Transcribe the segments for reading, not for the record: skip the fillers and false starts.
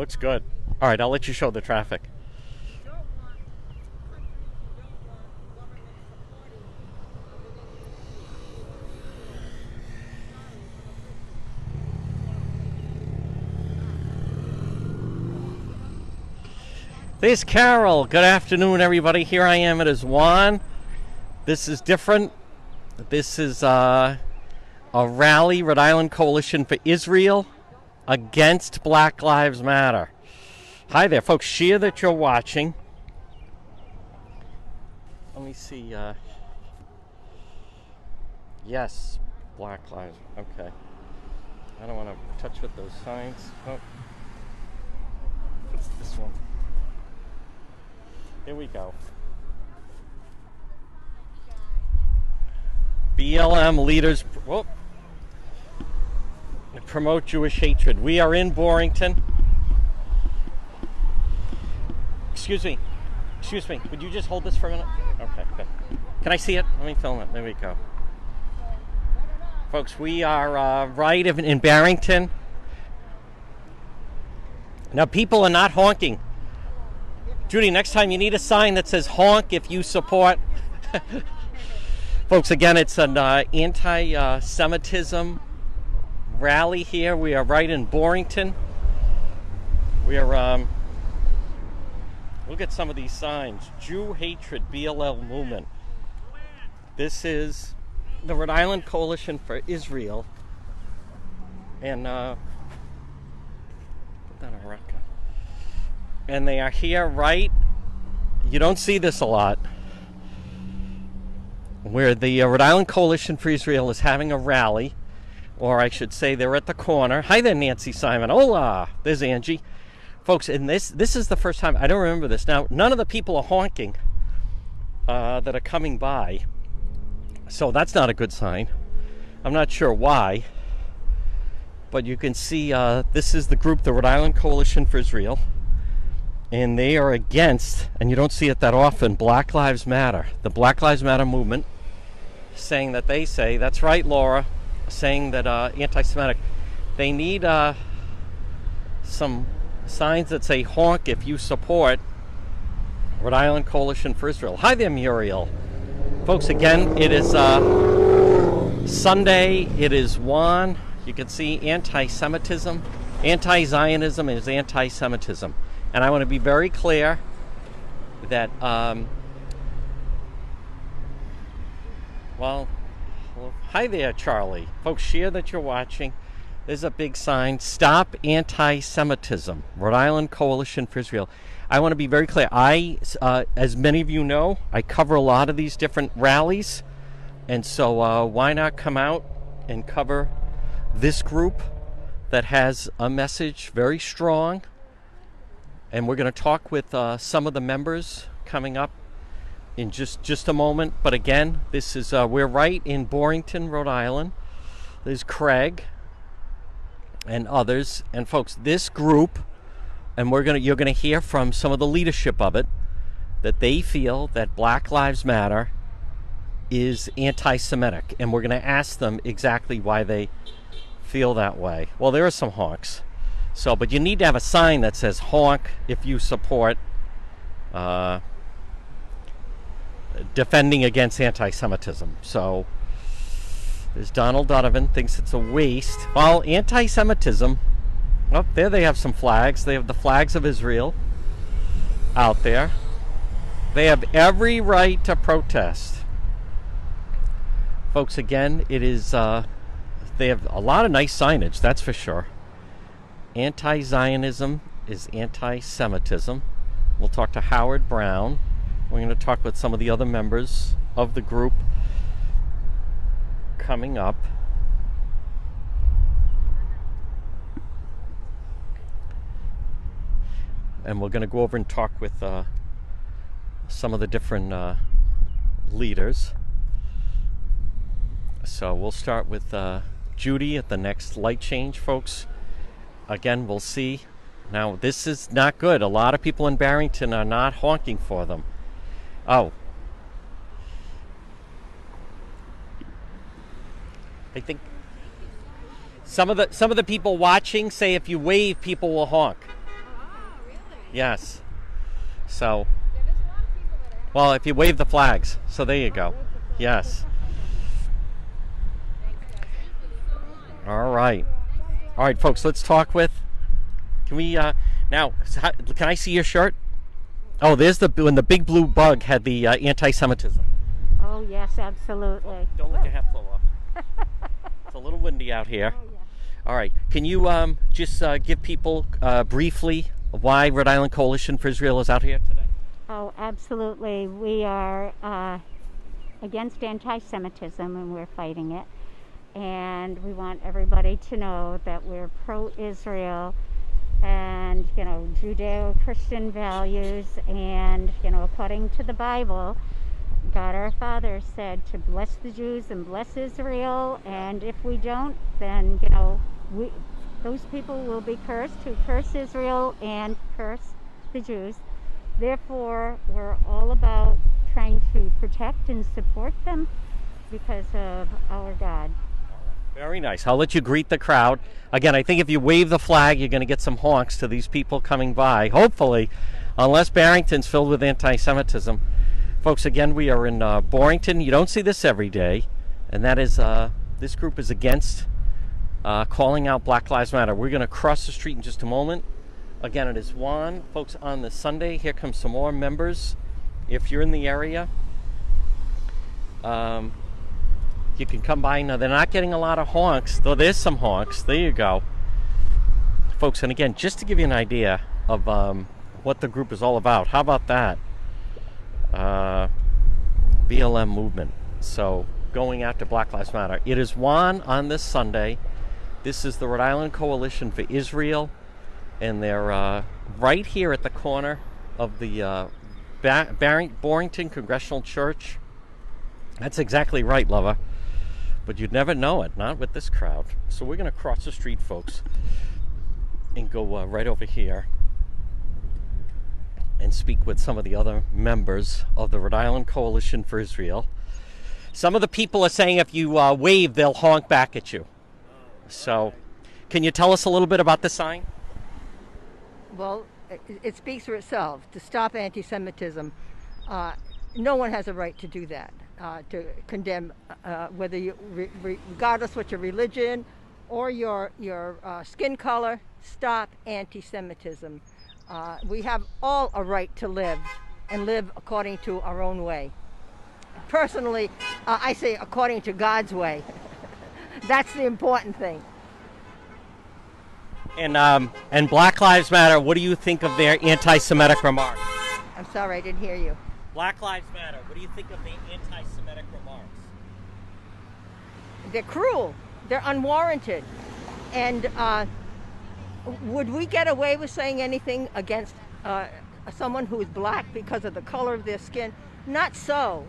Looks good. All right, I'll let you show the traffic. There's Carol. Good afternoon, everybody. Here I am. It is Juan. This is different. This is a rally, Rhode Island Coalition for Israel against Black Lives Matter. Hi there, folks. Share that you're watching. Let me see. Yes, Black Lives. Okay. I don't want to touch with those signs. Oh. What's this one? Here we go. BLM leaders promote Jewish hatred. We are in Barrington. Excuse me. Would you just hold this for a minute? Okay, good. Can I see it? Let me film it. There we go. Folks, we are right in Barrington. Now, people are not honking. Judy, next time you need a sign that says honk if you support. Folks, again, it's an anti-Semitism rally here. We are right in Barrington. We are, look at some of these signs. Jew hatred, BLM movement. This is the Rhode Island Coalition for Israel. And, put that on record. And they are here right, you don't see this a lot, where the Rhode Island Coalition for Israel is having a rally, or I should say they're at the corner. Hi there, Nancy Simon. Hola, there's Angie. Folks, and this is the first time, I don't remember this. Now, none of the people are honking that are coming by, so that's not a good sign. I'm not sure why, but you can see this is the group, the Rhode Island Coalition for Israel. And they are against, and you don't see it that often, Black Lives Matter. The Black Lives Matter movement saying that they say, that's right, Laura, saying that anti-Semitic. They need some signs that say honk if you support Rhode Island Coalition for Israel. Hi there, Muriel. Folks, again, it is Sunday. It is Juan. You can see anti-Semitism. Anti-Zionism is anti-Semitism. And I want to be very clear that, well, hi there, Charlie. Folks, share that you're watching. There's a big sign, Stop Anti-Semitism, Rhode Island Coalition for Israel. I want to be very clear. As many of you know, I cover a lot of these different rallies. And so why not come out and cover this group that has a message very strong. And we're going to talk with some of the members coming up in just a moment. But again, this is we're right in Barrington, Rhode Island. There's Craig and others. And folks, this group, and you're going to hear from some of the leadership of it, that they feel that Black Lives Matter is anti-Semitic. And we're going to ask them exactly why they feel that way. Well, there are some honks. So, but you need to have a sign that says honk if you support defending against anti-Semitism. So, there's Donald Donovan thinks it's a waste. Well, anti-Semitism, oh, there they have some flags. They have the flags of Israel out there. They have every right to protest. Folks, again, it is, they have a lot of nice signage, that's for sure. Anti-Zionism is anti-Semitism. We'll talk to Howard Brown. We're going to talk with some of the other members of the group coming up. And we're going to go over and talk with some of the different leaders. So we'll start with Judy at the next light change, folks. Again, we'll see. Now, this is not good. A lot of people in Barrington are not honking for them. Oh. I think some of the people watching say if you wave, people will honk. Yes. So, well, if you wave the flags. So there you go. Yes. All right. All right, folks, let's talk with. Can we, now, can I see your shirt? Oh, there's when the big blue bug had the anti-Semitism. Oh, yes, absolutely. Don't let your hat blow up. It's a little windy out here. Oh, yeah. All right. Can you just give people briefly why Rhode Island Coalition for Israel is out here today? Oh, absolutely. We are against anti-Semitism, and we're fighting it. And we want everybody to know that we're pro-Israel and, Judeo-Christian values. And, according to the Bible, God our Father said to bless the Jews and bless Israel. And if we don't, then, those people will be cursed who curse Israel and curse the Jews. Therefore, we're all about trying to protect and support them because of our God. Very nice. I'll let you greet the crowd. Again, I think if you wave the flag, you're going to get some honks to these people coming by. Hopefully, unless Barrington's filled with anti-Semitism. Folks, again, we are in Barrington. You don't see this every day. And that is, this group is against calling out Black Lives Matter. We're going to cross the street in just a moment. Again, it is Juan. Folks, on this Sunday, here come some more members. If you're in the area, you can come by. Now, they're not getting a lot of honks, though there's some honks. There you go. Folks, and again, just to give you an idea of what the group is all about, how about that? BLM movement. So, going after Black Lives Matter. It is Juan on this Sunday. This is the Rhode Island Coalition for Israel. And they're right here at the corner of the Barrington Congressional Church. That's exactly right, lover. But you'd never know it, not with this crowd. So we're going to cross the street, folks, and go right over here and speak with some of the other members of the Rhode Island Coalition for Israel. Some of the people are saying if you wave, they'll honk back at you. So can you tell us a little bit about the sign? Well, it speaks for itself. To stop anti-Semitism, no one has a right to do that. To condemn whether you, regardless what your religion or your skin color, stop anti-Semitism. We have all a right to live and live according to our own way. Personally, I say according to God's way. That's the important thing. And Black Lives Matter, what do you think of their anti-Semitic remarks? I'm sorry, I didn't hear you. Black Lives Matter, what do you think of the anti-Semitic remarks? They're cruel. They're unwarranted. And would we get away with saying anything against someone who is black because of the color of their skin? Not so.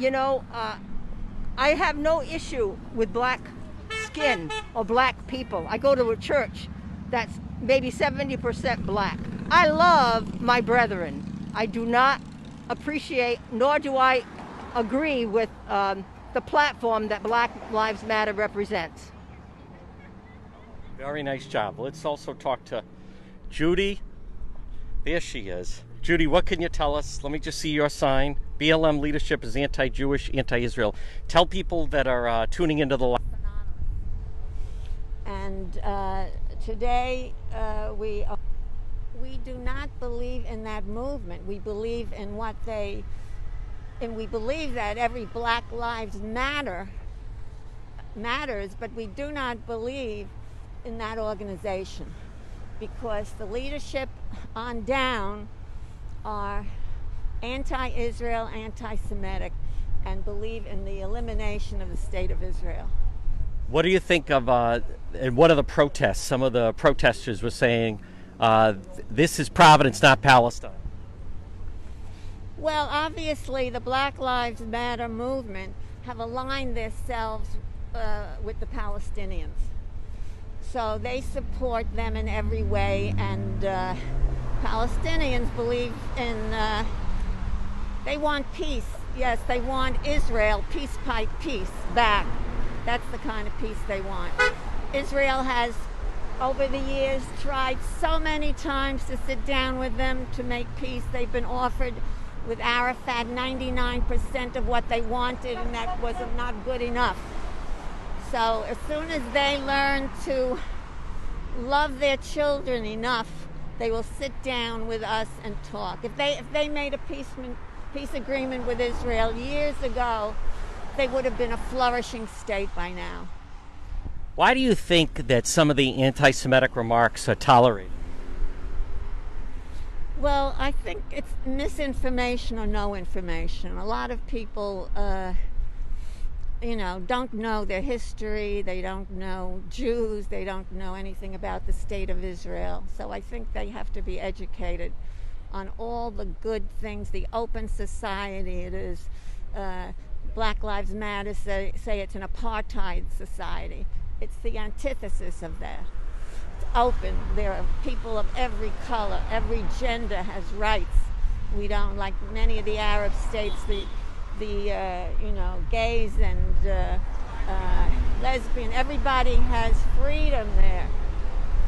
I have no issue with black skin or black people. I go to a church that's maybe 70% black. I love my brethren. I do not appreciate, nor do I agree with the platform that Black Lives Matter represents. Very nice job. Let's also talk to Judy. There she is. Judy, what can you tell us? Let me just see your sign. BLM leadership is anti-Jewish, anti-Israel. Tell people that are tuning into the live. And today we do not believe in that movement. We believe in and we believe that every Black Lives matters, but we do not believe in that organization because the leadership on down are anti-Israel, anti-Semitic, and believe in the elimination of the state of Israel. What do you think of, and what are the protests? Some of the protesters were saying, this is Providence, not Palestine. Well, obviously, the Black Lives Matter movement have aligned themselves with the Palestinians. So they support them in every way, and Palestinians believe in, they want peace. Yes, they want Israel, peace back. That's the kind of peace they want. Israel has over the years, tried so many times to sit down with them to make peace. They've been offered with Arafat 99% of what they wanted, and that was not good enough. So as soon as they learn to love their children enough, they will sit down with us and talk. If they made a peace agreement with Israel years ago, they would have been a flourishing state by now. Why do you think that some of the anti-Semitic remarks are tolerated? Well, I think it's misinformation or no information. A lot of people, don't know their history. They don't know Jews. They don't know anything about the state of Israel. So I think they have to be educated on all the good things, the open society it is. Black Lives Matter say it's an apartheid society. It's the antithesis of that. It's open. There are people of every color, every gender has rights. We don't, like many of the Arab states, the gays and lesbian, everybody has freedom there.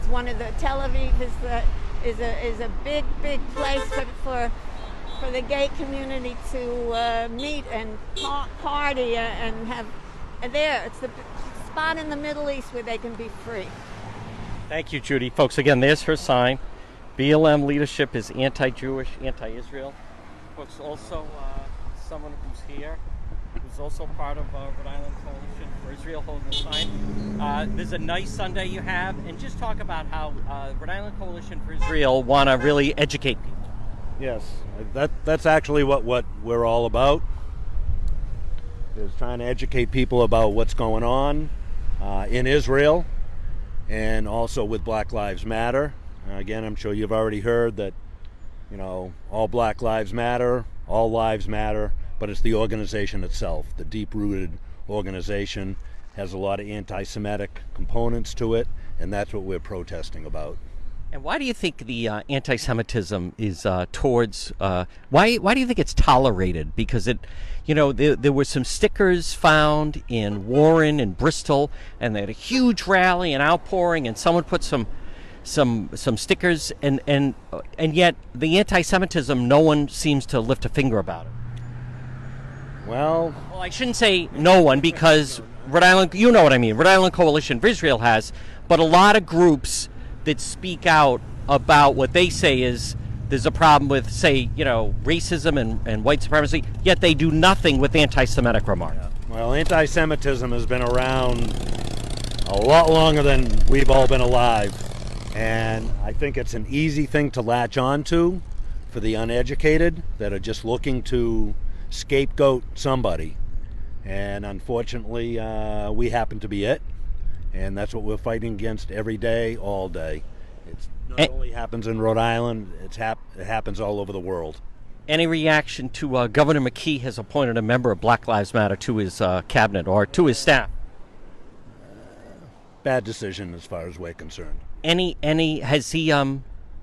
It's one of the, Tel Aviv is a big place for the gay community to meet and party and have there. It's the spot in the Middle East where they can be free. Thank you, Judy. Folks, again, there's her sign. BLM leadership is anti-Jewish, anti-Israel. Folks, also someone who's here, who's also part of Rhode Island Coalition for Israel, holding the sign. There's a nice Sunday you have, and just talk about how Rhode Island Coalition for Israel want to really educate people. Yes, that's actually what we're all about, is trying to educate people about what's going on in Israel, and also with Black Lives Matter. Again, I'm sure you've already heard that, all Black Lives Matter, all lives matter, but it's the organization itself. The deep-rooted organization has a lot of anti-Semitic components to it, and that's what we're protesting about. And why do you think the anti-Semitism is towards? Why do you think it's tolerated? Because there were some stickers found in Warren and Bristol, and they had a huge rally and outpouring, and someone put some stickers, and yet the anti-Semitism, no one seems to lift a finger about it. Well, I shouldn't say no one, because Rhode Island, you know what I mean. Rhode Island Coalition for Israel has, but a lot of groups that speak out about what they say is there's a problem with, say, racism and white supremacy, yet they do nothing with anti-Semitic remarks. Yeah. Well, anti-Semitism has been around a lot longer than we've all been alive, and I think it's an easy thing to latch onto for the uneducated that are just looking to scapegoat somebody, and unfortunately we happen to be it. And that's what we're fighting against every day, all day. It's not only happens in Rhode Island, it happens all over the world. Any reaction to Governor McKee has appointed a member of Black Lives Matter to his cabinet or to his staff? Bad decision as far as we're concerned. Has he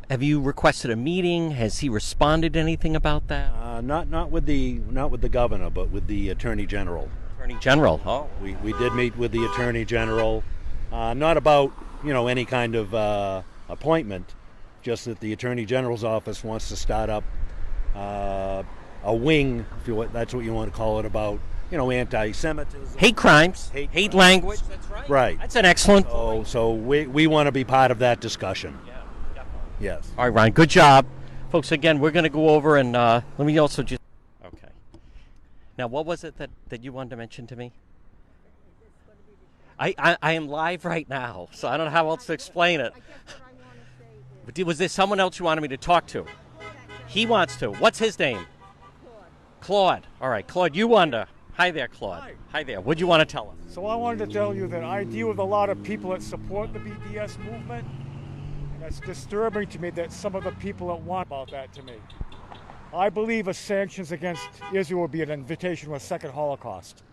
have you requested a meeting? Has he responded to anything about that? Not with the governor, but with the Attorney General. Attorney General. Oh, we did meet with the Attorney General. Not about any kind of appointment, just that the Attorney General's office wants to start up a wing, that's what you want to call it, about anti-Semitism, hate crimes, hate language. That's right. Right. That's an excellent point. So we want to be part of that discussion. Yeah, definitely. Yes. All right, Ryan. Good job, folks. Again, we're going to go over and let me also just. Okay. Now, what was it that you wanted to mention to me? I am live right now, so I don't know how else to explain it. But was there someone else you wanted me to talk to? He wants to. What's his name? Claude. All right, Claude, you wanted to. Hi there, Claude. Hi there. What do you want to tell us? So I wanted to tell you that I deal with a lot of people that support the BDS movement, and it's disturbing to me that some of the people that want about that to me. I believe a sanctions against Israel would be an invitation to a second Holocaust.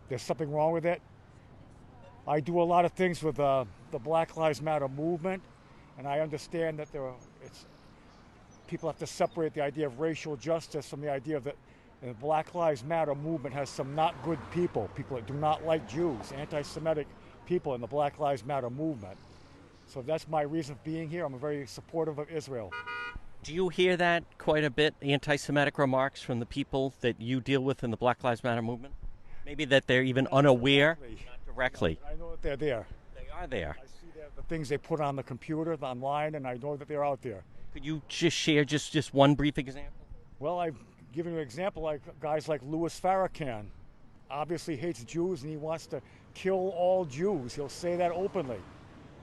There's something wrong with it. I do a lot of things with the Black Lives Matter movement, and I understand that people have to separate the idea of racial justice from the idea that the Black Lives Matter movement has some not good people that do not like Jews, anti-Semitic people in the Black Lives Matter movement. So that's my reason for being here. I'm very supportive of Israel. Do you hear that quite a bit, anti-Semitic remarks from the people that you deal with in the Black Lives Matter movement? Maybe that they're even unaware? Not directly. I know that they're there. They are there. I see the things they put on the computer, online, and I know that they're out there. Could you just share just one brief example? Well, I've given you an example, like guys like Louis Farrakhan obviously hates Jews and he wants to kill all Jews. He'll say that openly.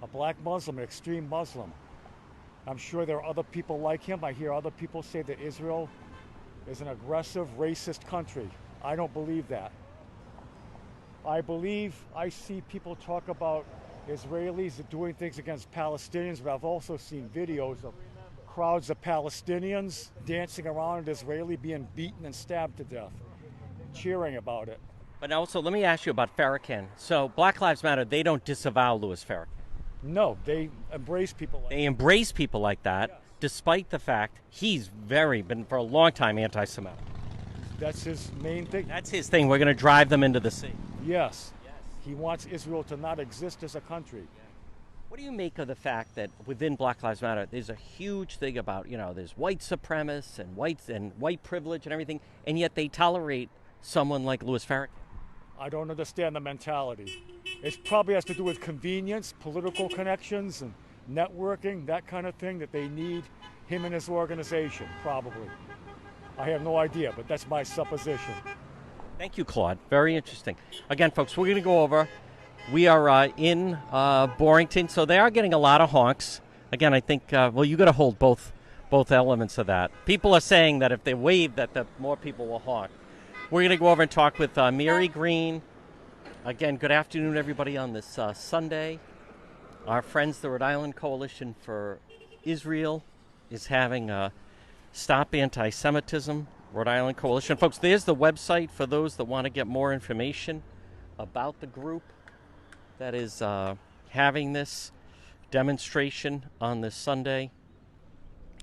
A black Muslim, an extreme Muslim. I'm sure there are other people like him. I hear other people say that Israel is an aggressive, racist country. I don't believe that. I see people talk about Israelis doing things against Palestinians, but I've also seen videos of crowds of Palestinians dancing around an Israeli being beaten and stabbed to death, cheering about it. But also, let me ask you about Farrakhan. So Black Lives Matter, they don't disavow Louis Farrakhan. No, they embrace people like that. They embrace people like that, yes, despite the fact he's been for a long time anti-Semitic. That's his main thing. That's his thing. We're going to drive them into the sea. Yes. He wants Israel to not exist as a country. What do you make of the fact that within Black Lives Matter, there's a huge thing about, there's white supremacists and white privilege and everything, and yet they tolerate someone like Louis Farrakhan? I don't understand the mentality. It probably has to do with convenience, political connections, and networking, that kind of thing, that they need him and his organization, probably. I have no idea, but that's my supposition. Thank you, Claude. Very interesting. Again, folks, we're going to go over. We are in Barrington, so they are getting a lot of honks. Again, I think, you got to hold both elements of that. People are saying that if they wave, that the more people will honk. We're going to go over and talk with Mary Green. Again, good afternoon, everybody, on this Sunday. Our friends, the Rhode Island Coalition for Israel, is having a Stop Anti-Semitism, Rhode Island Coalition. Folks, there's the website for those that want to get more information about the group that is having this demonstration on this Sunday.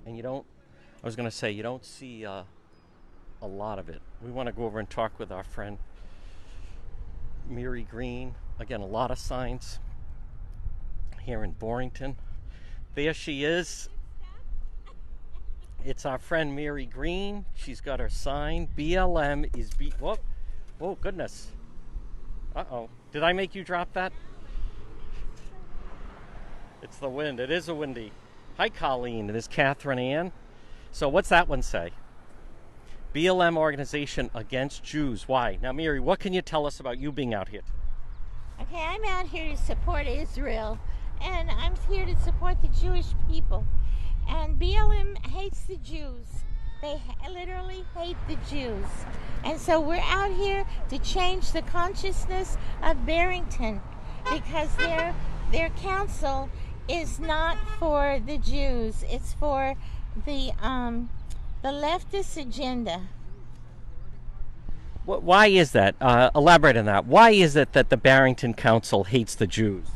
And you don't see a lot of it. We want to go over and talk with our friend Mary Green. Again, a lot of signs here in Barrington. There she is. It's our friend Mary Green. She's got her sign. BLM is whoop. Oh, goodness. Uh-oh. Did I make you drop that? It's the wind. It is a windy. Hi, Colleen. It is Catherine Ann. So what's that one say? BLM organization against Jews. Why? Now, Mary, what can you tell us about you being out here? Okay, I'm out here to support Israel, and I'm here to support the Jewish people. And BLM hates the Jews. They literally hate the Jews. And so we're out here to change the consciousness of Barrington, because their council is not for the Jews. It's for the leftist agenda. Why is that? Elaborate on that. Why is it that the Barrington Council hates the Jews?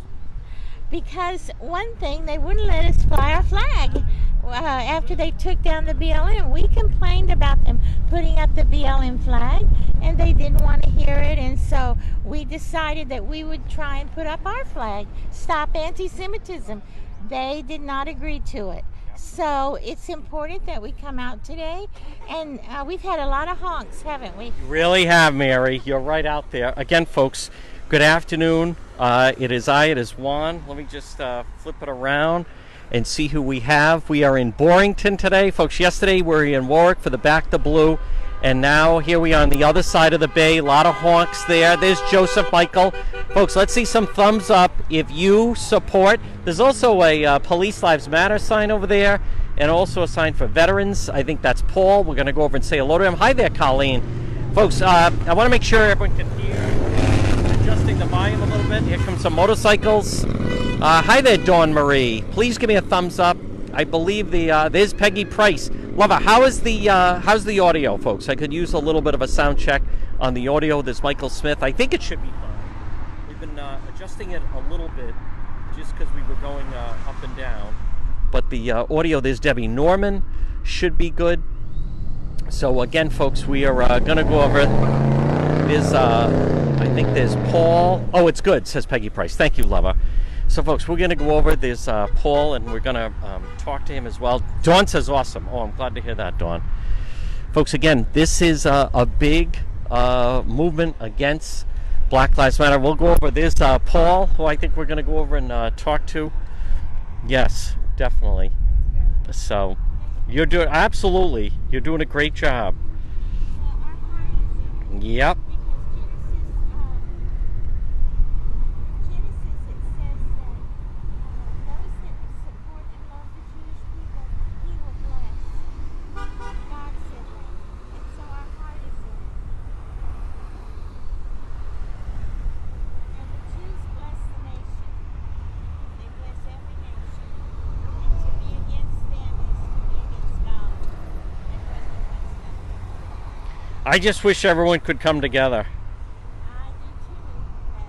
Because one thing, they wouldn't let us fly our flag after they took down the BLM. We complained about them putting up the BLM flag, and they didn't want to hear it, and so we decided that we would try and put up our flag. Stop anti-Semitism. They did not agree to it. So it's important that we come out today, and we've had a lot of honks, haven't we? You really have, Mary. You're right out there. Again, folks, good afternoon. It is Juan. Let me just flip it around and see who we have. We are in Barrington today. Folks, yesterday we were in Warwick for the Back the Blue, and now here we are on the other side of the bay. A lot of honks there. There's Joseph Michael. Folks, let's see some thumbs up if you support. There's also a Police Lives Matter sign over there, and also a sign for veterans. I think that's Paul. We're going to go over and say hello to him. Hi there, Colleen. Folks, I want to make sure everyone can hear. Adjusting the volume a little bit. Here come some motorcycles. Hi there, Dawn Marie. Please give me a thumbs up. I believe there's Peggy Price. Lover, how's the audio, folks? I could use a little bit of a sound check on the audio. There's Michael Smith. I think it should be fine. We've been adjusting it a little bit just because we were going up and down. But the audio, there's Debbie Norman, should be good. So again, folks, we are going to go over. I think there's Paul. Oh, it's good, says Peggy Price. Thank you, lover. So, folks, we're going to go over this Paul, and we're going to talk to him as well. Dawn says awesome. Oh, I'm glad to hear that, Dawn. Folks, again, this is a big movement against Black Lives Matter. We'll go over this. Paul, who I think we're going to go over and talk to. Yes, definitely. So, you're doing, absolutely, you're doing a great job. Yep. I just wish everyone could come together. I do too, but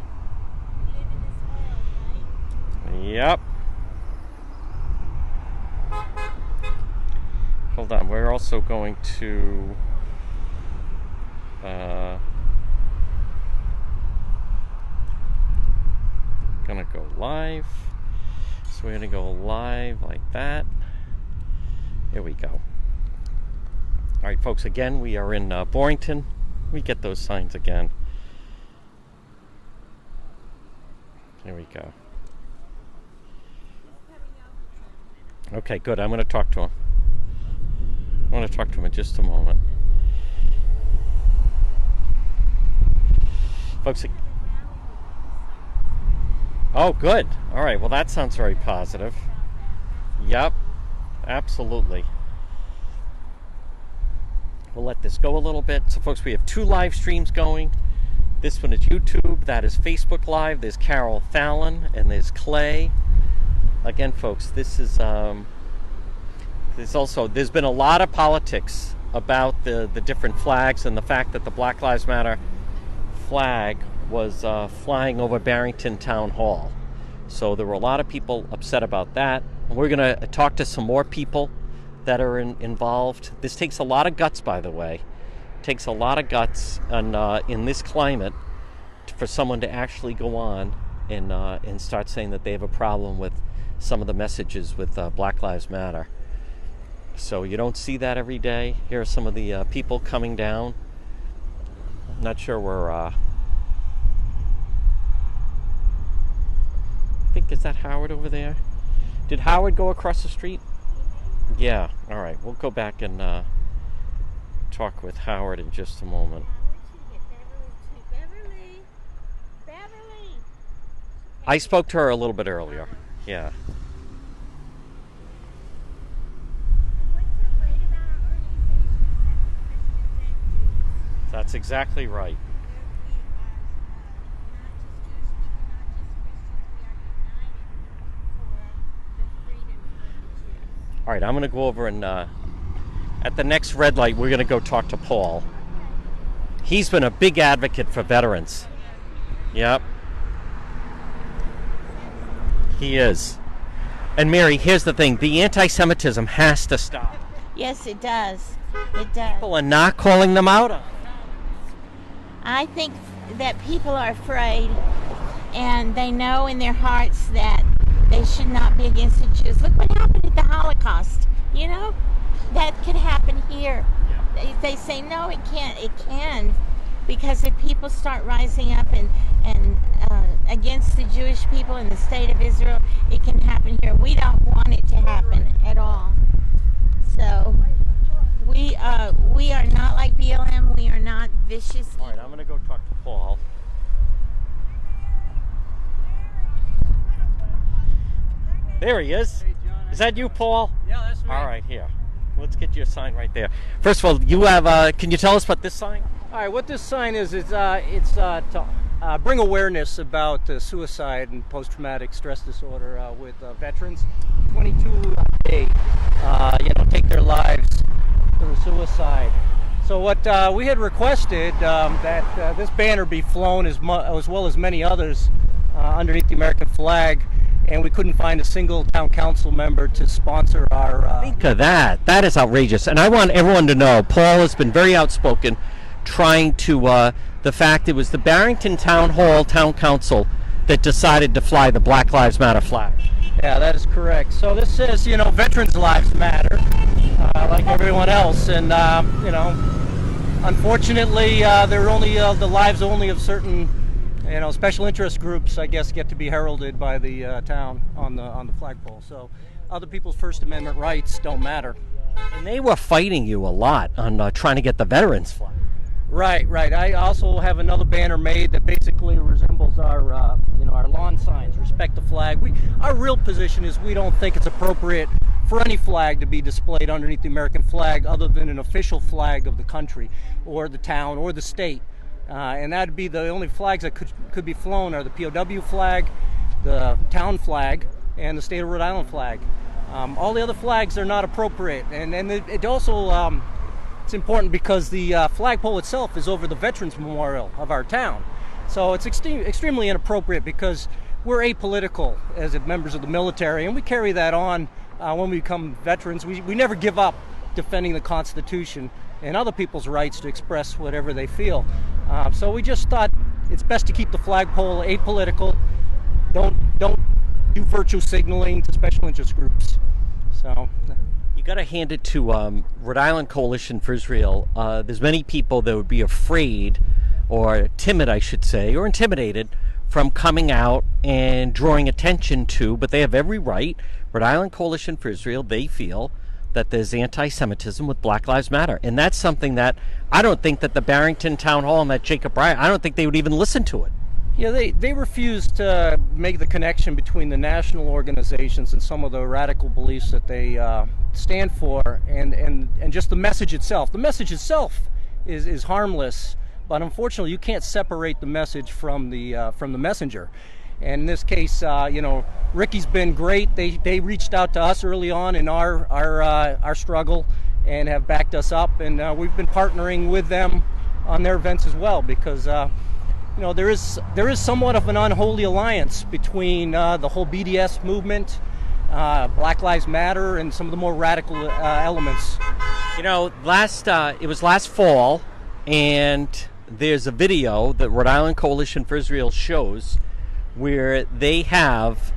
we live in this world, right? Yep. Hold on, we're also going to gonna go live. So we're gonna go live like that. Here we go. All right, folks, again, we are in Barrington. We get those signs again. There we go. Okay, good. I'm going to talk to him. I'm going to talk to him in just a moment. Folks, oh, good. All right, well, that sounds very positive. Yep, absolutely. We'll let this go a little bit. So, folks, we have 2 live streams going. This one is YouTube. That is Facebook Live. There's Carol Fallon and there's Clay. Again, folks, this is there's been a lot of politics about the different flags and the fact that the Black Lives Matter flag was flying over Barrington Town Hall. So there were a lot of people upset about that. We're going to talk to some more people that are involved. This takes a lot of guts, by the way. It takes a lot of guts in this climate for someone to actually go on and start saying that they have a problem with some of the messages with Black Lives Matter. So you don't see that every day. Here are some of the people coming down. I'm not sure where I think, is that Howard over there? Did Howard go across the street? Yeah, all right. We'll go back and talk with Howard in just a moment. Beverly. I spoke to her a little bit earlier. Yeah. What's so great about our organization? That's exactly right. All right, I'm going to go over and at the next red light, we're going to go talk to Paul. He's been a big advocate for veterans. Yep. He is. And Mary, here's the thing. The anti-Semitism has to stop. Yes, it does. It does. People are not calling them out on it. I think that people are afraid, and they know in their hearts that they should not be against the Jews. Look what happened at the Holocaust. You know, that could happen here. Yeah. They say, no, it can't. It can. Because if people start rising up and against the Jewish people in the state of Israel, it can happen here. We don't want it to happen at all. So we are not like BLM. We are not vicious. All right, I'm going to go talk to Paul. There he is. Is that you, Paul? Yeah, that's me. All right, here. Let's get you a sign right there. First of all, you have. Can you tell us about this sign? All right, what this sign is it's to bring awareness about suicide and post-traumatic stress disorder with veterans. 22 a day, take their lives through suicide. So what we had requested that this banner be flown as well as many others underneath the American flag. And we couldn't find a single town council member to sponsor our... Think of that. That is outrageous. And I want everyone to know, Paul has been very outspoken trying to... the fact it was the Barrington Town Hall Town Council that decided to fly the Black Lives Matter flag. Yeah, that is correct. So this says, veterans' lives matter, like everyone else, and unfortunately, they're only the lives only of certain, special interest groups, I guess, get to be heralded by the town on the flagpole. So other people's First Amendment rights don't matter. And they were fighting you a lot on trying to get the veterans flag. Right. I also have another banner made that basically resembles our lawn signs, respect the flag. Our real position is we don't think it's appropriate for any flag to be displayed underneath the American flag other than an official flag of the country or the town or the state. And that'd be the only flags that could be flown are the POW flag, the town flag, and the state of Rhode Island flag. All the other flags are not appropriate. And it also, it's important because the flagpole itself is over the Veterans Memorial of our town. So it's extremely inappropriate because we're apolitical as members of the military, and we carry that on when we become veterans. We never give up defending the Constitution and other people's rights to express whatever they feel. So we just thought it's best to keep the flagpole apolitical. Don't do virtue signaling to special interest groups. So you got to hand it to Rhode Island Coalition for Israel. There's many people that would be afraid or timid, I should say, or intimidated from coming out and drawing attention to, but they have every right. Rhode Island Coalition for Israel, they feel that there's anti-Semitism with Black Lives Matter. And that's something that I don't think that the Barrington Town Hall and that Jacob Bryant, I don't think they would even listen to it. Yeah, they refuse to make the connection between the national organizations and some of the radical beliefs that they stand for and just the message itself. The message itself is harmless, but unfortunately you can't separate the message from the messenger. And in this case, Ricky's been great. They reached out to us early on in our struggle and have backed us up, and we've been partnering with them on their events as well because there is somewhat of an unholy alliance between the whole BDS movement, Black Lives Matter, and some of the more radical elements. It was last fall, and there's a video that Rhode Island Coalition for Israel shows where they have,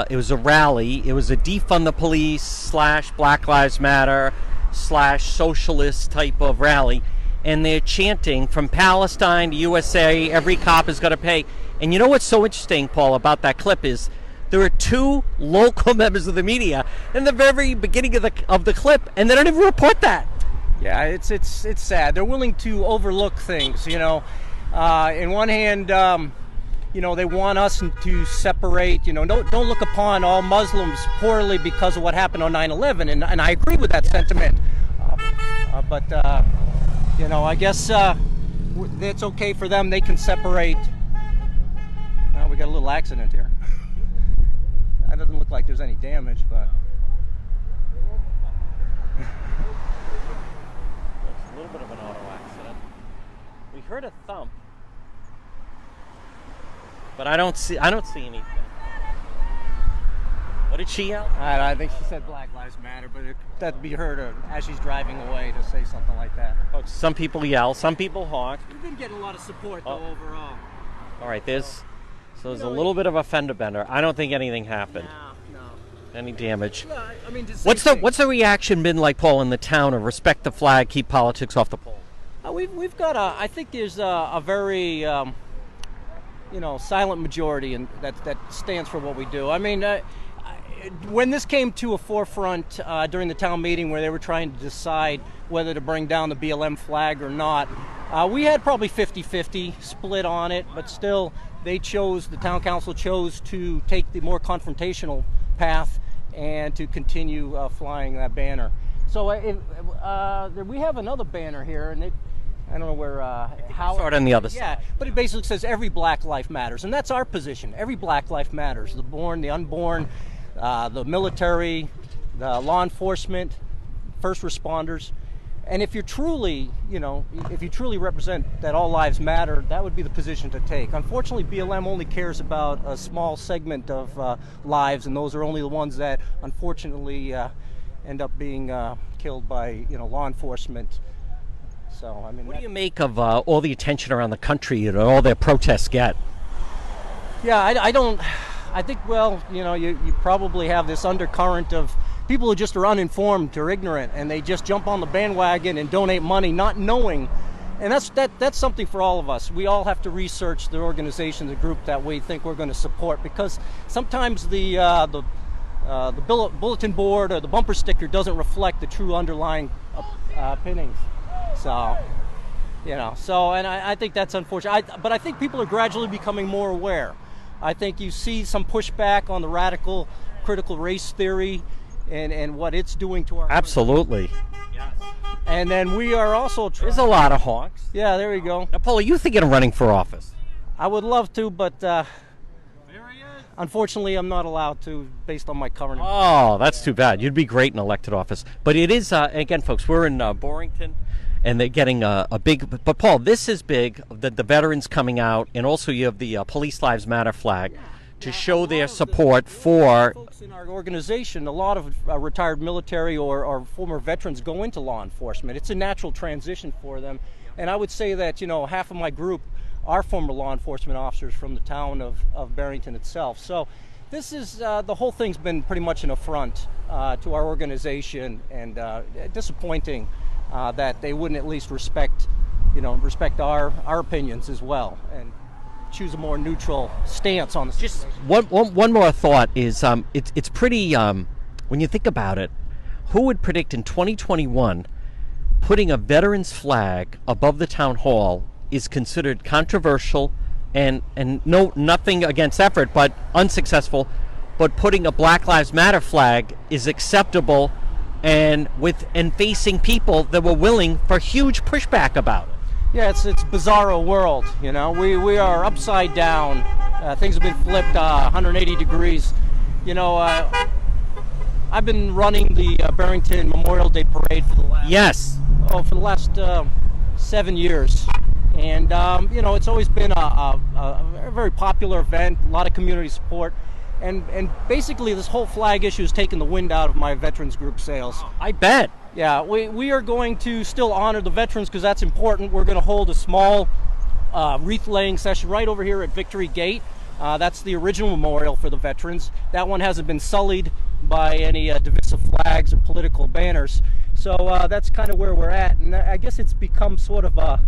it was a rally, it was a defund the police / Black Lives Matter / socialist type of rally, and they're chanting from Palestine to USA, every cop has got to pay. And you know what's so interesting, Paul, about that clip is there are two local members of the media in the very beginning of the clip, and they don't even report that. Yeah, it's sad. They're willing to overlook things, In one hand, they want us to separate, don't look upon all Muslims poorly because of what happened on 9/11, and I agree with that sentiment. But I guess it's okay for them. They can separate. We got a little accident here. That doesn't look like there's any damage, but it's a little bit of an auto accident. We heard a thump, but I don't see anything. What did she yell? I think she said Black Lives Matter, but that'd be her as she's driving away to say something like that. Oh, some people yell, some people honk. We've been getting a lot of support though overall. All right, there's a little bit of a fender bender. I don't think anything happened. No. Any damage? Yeah, I mean, what's the reaction been like, Paul, in the town of respect the flag, keep politics off the pole? We've got I think there's a very silent majority and that stands for what we do. I mean. When this came to a forefront during the town meeting where they were trying to decide whether to bring down the BLM flag or not, we had probably 50-50 split on it, but still the town council chose to take the more confrontational path and to continue flying that banner. So we have another banner here, and I don't know where how sort on the other side. Yeah, but it basically says every black life matters, and that's our position. Every black life matters. The born, the unborn, the military, the law enforcement, first responders. And if you're truly, represent that all lives matter, that would be the position to take. Unfortunately, BLM only cares about a small segment of lives, and those are only the ones that unfortunately end up being killed by, law enforcement. So, what do you make of all the attention around the country that all their protests get? Yeah, I don't. I think, well, you probably have this undercurrent of people who just are uninformed or ignorant, and they just jump on the bandwagon and donate money, not knowing. And that's something for all of us. We all have to research the organization, the group that we think we're going to support, because sometimes the bulletin board or the bumper sticker doesn't reflect the true underlying opinions. So, and I think that's unfortunate. But I think people are gradually becoming more aware. I think you see some pushback on the radical critical race theory and what it's doing to our Absolutely. Yes. And then we are also There's a lot of honks. Yeah, there we go. Now, Paul, are you thinking of running for office? I would love to, but unfortunately I'm not allowed to based on my current. Oh, that's too bad. You'd be great in elected office. But it is, again, folks, we're in Barrington, and they're getting a big, but Paul, this is big, the veterans coming out, and also you have the Police Lives Matter flag to show their support for. Folks in our organization, a lot of retired military or former veterans go into law enforcement. It's a natural transition for them. And I would say that, half of my group are former law enforcement officers from the town of Barrington itself. So this is, the whole thing's been pretty much an affront to our organization, and disappointing that they wouldn't at least respect our opinions as well, and choose a more neutral stance on the situation. Just one more thought is it's pretty, when you think about it, who would predict in 2021 putting a veterans flag above the town hall is considered controversial and nothing against effort, but unsuccessful, but putting a Black Lives Matter flag is acceptable and facing people that were willing for huge pushback about it. Yeah, it's bizarro world, We are upside down. Things have been flipped 180 degrees. I've been running the Barrington Memorial Day Parade for the last 7 years. And, it's always been a very popular event, a lot of community support. And basically this whole flag issue has taken the wind out of my veterans group sails. I bet. Yeah, we are going to still honor the veterans because that's important. We're going to hold a small wreath-laying session right over here at Victory Gate. That's the original memorial for the veterans. That one hasn't been sullied by any divisive flags or political banners. So that's kind of where we're at. And I guess it's become sort of a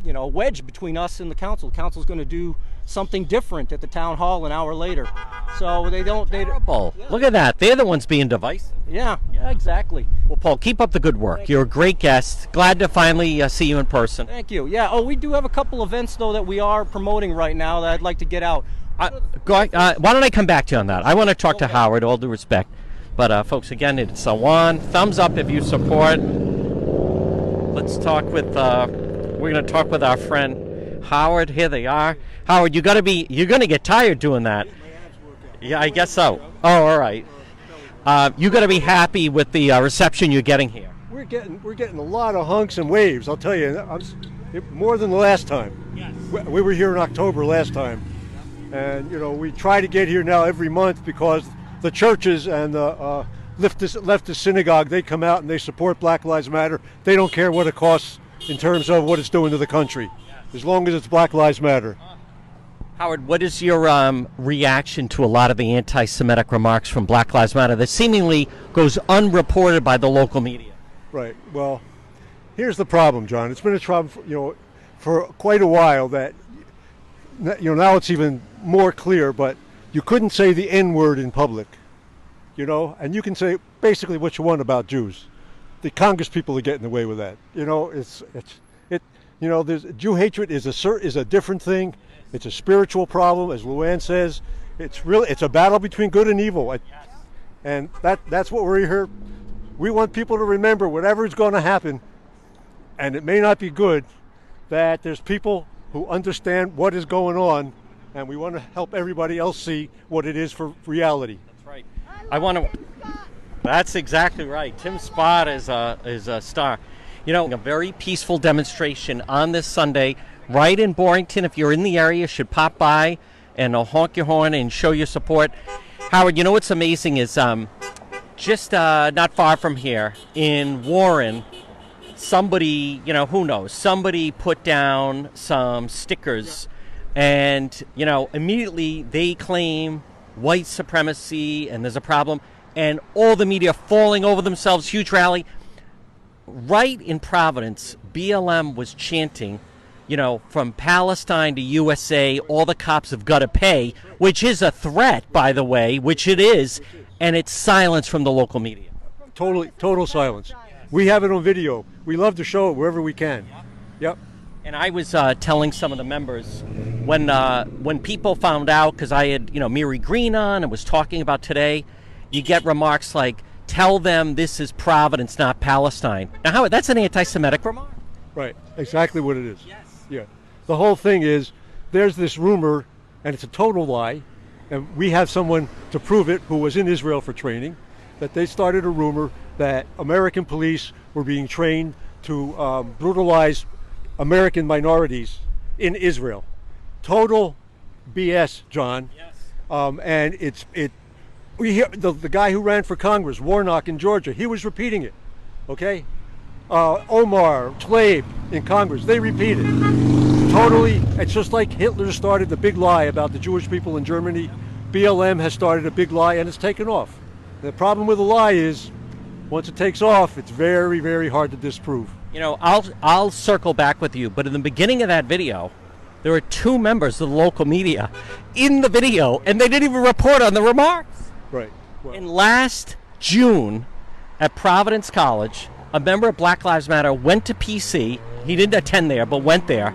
wedge between us and the council. The council's going to do something different at the town hall an hour later. So they don't. Terrible. Look at that. They're the ones being divisive. Yeah, exactly. Well, Paul, keep up the good work. You're a great guest. Glad to finally see you in person. Thank you. Yeah. Oh, we do have a couple events though that we are promoting right now that I'd like to get out. Why don't I come back to you on that? I want to talk to Howard, all due respect. But folks, again, it's a one thumbs up if you support. Let's talk with. We're going to talk with our friend Howard. Here they are. Howard, you're going to get tired doing that. Yeah, I guess so. Oh, all right. You got to be happy with the reception you're getting here. We're getting a lot of hunks and waves. I'll tell you, more than the last time. Yes. We were here in October last time, and we try to get here now every month because the churches and the leftist synagogue, they come out and they support Black Lives Matter. They don't care what it costs in terms of what it's doing to the country, as long as it's Black Lives Matter. Howard, what is your reaction to a lot of the anti-Semitic remarks from Black Lives Matter that seemingly goes unreported by the local media? Right. Well, here's the problem, John. It's been a problem, for quite a while that, now it's even more clear, but you couldn't say the N-word in public, and you can say basically what you want about Jews. The Congress people are getting away with that. There's Jew hatred is a different thing. It's a spiritual problem, as Luann says. It's a battle between good and evil, and that's what we're here. We want people to remember whatever is going to happen, and it may not be good, that there's people who understand what is going on, and we want to help everybody else see what it is for reality. That's right. That's exactly right. Tim Spot is a star. A very peaceful demonstration on this Sunday, right in Barrington. If you're in the area, you should pop by and honk your horn and show your support. Howard, what's amazing is just not far from here in Warren, somebody, who knows, somebody put down some stickers And, immediately they claim white supremacy and there's a problem. And all the media falling over themselves, huge rally. Right in Providence, BLM was chanting, from Palestine to USA, all the cops have got to pay, which is a threat, by the way, which it is. And it's silence from the local media. Total silence. We have it on video. We love to show it wherever we can. Yep. And I was telling some of the members when people found out, because I had Mary Green on and was talking about today, you get remarks like, "Tell them this is Providence, not Palestine." Now, Howard, that's an anti-Semitic remark. Right. Exactly what it is. Yes. Yeah. The whole thing is, there's this rumor, and it's a total lie, and we have someone to prove it who was in Israel for training, that they started a rumor that American police were being trained to brutalize American minorities in Israel. Total BS, John. Yes. And we hear the guy who ran for Congress, Warnock in Georgia, he was repeating it. Okay? Omar, Tlaib in Congress, they repeat it. Totally, it's just like Hitler started the big lie about the Jewish people in Germany. BLM has started a big lie and it's taken off. The problem with a lie is, once it takes off, it's very, very hard to disprove. I'll circle back with you, but in the beginning of that video, there were two members of the local media in the video, and they didn't even report on the remarks. Right. Well, And last June, at Providence College, a member of Black Lives Matter went to PC. He didn't attend there, but went there,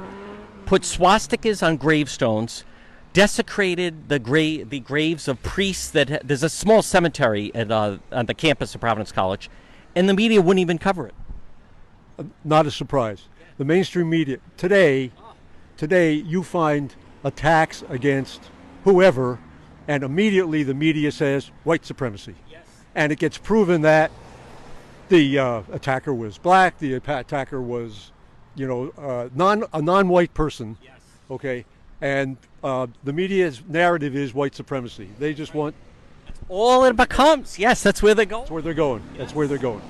put swastikas on gravestones, desecrated the graves of priests. There's a small cemetery at on the campus of Providence College, and the media wouldn't even cover it. not a surprise. The mainstream media today you find attacks against whoever, and immediately the media says white supremacy. Yes. And it gets proven that the attacker was black, the attacker was, a non-white person. Yes. Okay, and the media's narrative is white supremacy. They just want. All it becomes. Yes, that's where they're going. That's where they're going. That's where they're going.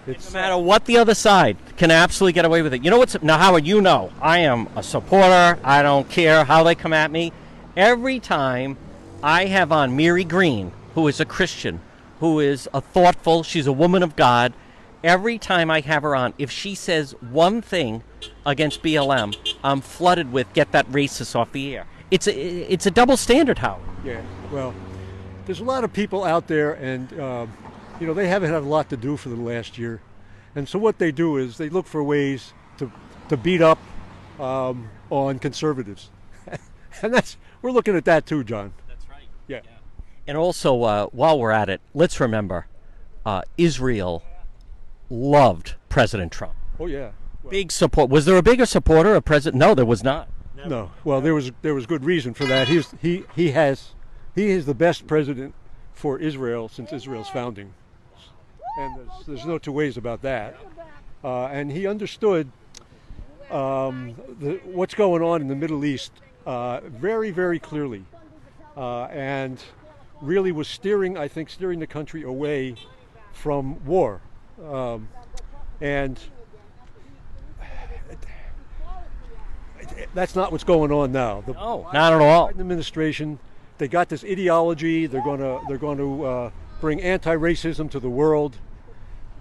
No matter what the other side can absolutely get away with it. You know what's now, Howard? I am a supporter. I don't care how they come at me. Every time I have on Mary Green, who is a Christian, who is a thoughtful, she's a woman of God. Every time I have her on, if she says one thing against BLM, I'm flooded with "get that racist off the air." It's a double standard, Howard. Yeah. Well, there's a lot of people out there, and they haven't had a lot to do for the last year, and so what they do is they look for ways to beat up on conservatives, and we're looking at that too, John. That's right. Yeah. And also, while we're at it, let's remember, Israel loved President Trump. Oh yeah. Well, Big support. Was there a bigger supporter of President? No, there was not. no. Well, there was good reason for that. He is the best president for Israel since Israel's founding, and there's no two ways about that. And he understood what's going on in the Middle East very, very clearly, and really was steering the country away from war. And that's not what's going on now. No, not at all. Biden administration, they got this ideology. They're going to bring anti-racism to the world.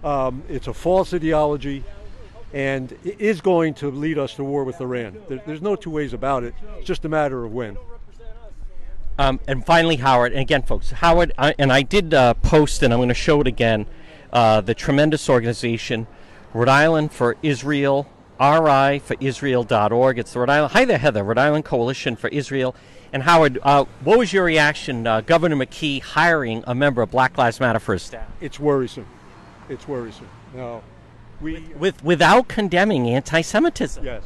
It's a false ideology, and it is going to lead us to war with Iran. There's no two ways about it. It's just a matter of when. And finally, Howard, and again, folks, Howard, I did post, and I'm going to show it again, the tremendous organization, Rhode Island for Israel, RI4Israel.org. It's the Rhode Island, hi there, Heather, Rhode Island Coalition for Israel. And Howard, what was your reaction, Governor McKee hiring a member of Black Lives Matter for his staff? It's worrisome. It's worrisome. No, without condemning anti-Semitism. Yes,